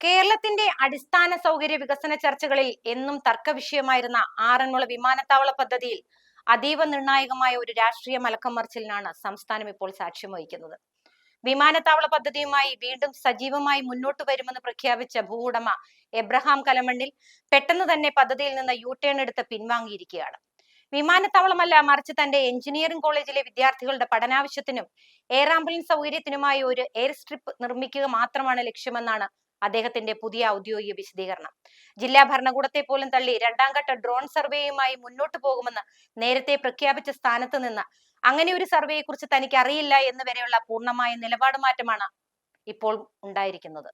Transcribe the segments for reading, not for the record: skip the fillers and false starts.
കേരളത്തിന്റെ അടിസ്ഥാന സൗകര്യ വികസന ചർച്ചകളിൽ എന്നും തർക്ക വിഷയമായിരുന്ന ആറന്മുള വിമാനത്താവള പദ്ധതിയിൽ അതീവ നിർണായകമായ ഒരു രാഷ്ട്രീയ മലക്കം മറിച്ചിലിനാണ് സംസ്ഥാനം ഇപ്പോൾ സാക്ഷ്യം വഹിക്കുന്നത്. വിമാനത്താവള പദ്ധതിയുമായി വീണ്ടും സജീവമായി മുന്നോട്ട് വരുമെന്ന് പ്രഖ്യാപിച്ച ഭൂവുടമ എബ്രഹാം കലമണ്ണിൽ പെട്ടെന്ന് തന്നെ പദ്ധതിയിൽ നിന്ന് യു-ടേൺ എടുത്ത് പിൻവാങ്ങിയിരിക്കുകയാണ്. വിമാനത്താവളമല്ല, മറിച്ച് തന്റെ എഞ്ചിനീയറിംഗ് കോളേജിലെ വിദ്യാർത്ഥികളുടെ പഠനാവശ്യത്തിനും എയർ ആംബുലൻസ് സൗകര്യത്തിനുമായി ഒരു എയർ സ്ട്രിപ്പ് നിർമ്മിക്കുക മാത്രമാണ് ലക്ഷ്യമെന്നാണ് അദ്ദേഹത്തിന്റെ പുതിയ ഔദ്യോഗിക വിശദീകരണം. ജില്ലാ ഭരണകൂടത്തെ പോലും തള്ളി രണ്ടാം ഘട്ട ഡ്രോൺ സർവേയുമായി മുന്നോട്ട് പോകുമെന്ന് നേരത്തെ പ്രഖ്യാപിച്ച സ്ഥാനത്ത് നിന്ന് അങ്ങനെ ഒരു സർവേയെ കുറിച്ച് തനിക്ക് അറിയില്ല എന്ന് വരെയുള്ള പൂർണ്ണമായ നിലപാട് മാറ്റമാണ് ഇപ്പോൾ ഉണ്ടായിരിക്കുന്നത്.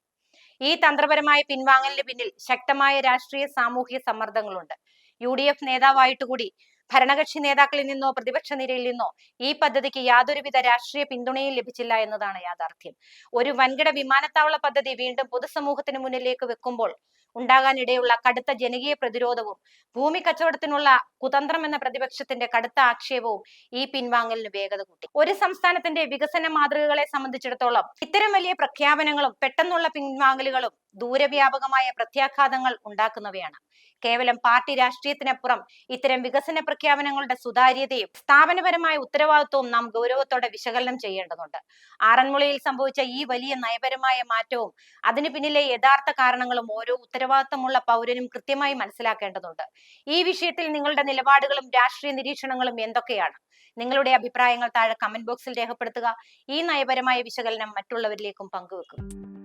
ഈ തന്ത്രപരമായ പിൻവാങ്ങലിന് പിന്നിൽ ശക്തമായ രാഷ്ട്രീയ സാമൂഹിക സമ്മർദ്ദങ്ങളുണ്ട്. UDF നേതാവായിട്ടുകൂടി ഭരണകക്ഷി നേതാക്കളിൽ നിന്നോ പ്രതിപക്ഷ നിരയിൽ നിന്നോ ഈ പദ്ധതിക്ക് യാതൊരുവിധ രാഷ്ട്രീയ പിന്തുണയും ലഭിച്ചില്ല എന്നതാണ് യാഥാർത്ഥ്യം. ഒരു വൻകിട വിമാനത്താവള പദ്ധതി വീണ്ടും പൊതുസമൂഹത്തിന് മുന്നിലേക്ക് വെക്കുമ്പോൾ ഉണ്ടാകാനിടയുള്ള കടുത്ത ജനകീയ പ്രതിരോധവും ഭൂമി കച്ചവടത്തിനുള്ള കുതന്ത്രം എന്ന പ്രതിപക്ഷത്തിന്റെ കടുത്ത ആക്ഷേപവും ഈ പിൻവാങ്ങലിന് വേഗത കൂട്ടി. ഒരു സംസ്ഥാനത്തിന്റെ വികസന മാതൃകകളെ സംബന്ധിച്ചിടത്തോളം ഇത്തരം വലിയ പ്രഖ്യാപനങ്ങളും പെട്ടെന്നുള്ള പിൻവാങ്ങലുകളും ദൂരവ്യാപകമായ പ്രത്യാഘാതങ്ങൾ ഉണ്ടാക്കുന്നവയാണ്. കേവലം പാർട്ടി രാഷ്ട്രീയത്തിനപ്പുറം ഇത്തരം വികസന പ്രഖ്യാപനങ്ങളുടെ സുതാര്യതയും സ്ഥാപനപരമായ ഉത്തരവാദിത്വവും നാം ഗൗരവത്തോടെ വിശകലനം ചെയ്യേണ്ടതുണ്ട്. ആറന്മുളയിൽ സംഭവിച്ച ഈ വലിയ നയപരമായ മാറ്റവും അതിനു പിന്നിലെ യഥാർത്ഥ കാരണങ്ങളും ഓരോ ഉത്തരവാദിത്തമുള്ള പൗരനും കൃത്യമായി മനസ്സിലാക്കേണ്ടതുണ്ട്. ഈ വിഷയത്തിൽ നിങ്ങളുടെ നിലപാടുകളും രാഷ്ട്രീയ നിരീക്ഷണങ്ങളും എന്തൊക്കെയാണ്? നിങ്ങളുടെ അഭിപ്രായങ്ങൾ താഴെ കമന്റ് ബോക്സിൽ രേഖപ്പെടുത്തുക. ഈ നയപരമായ വിശകലനം മറ്റുള്ളവരിലേക്കും പങ്കുവെക്കുക.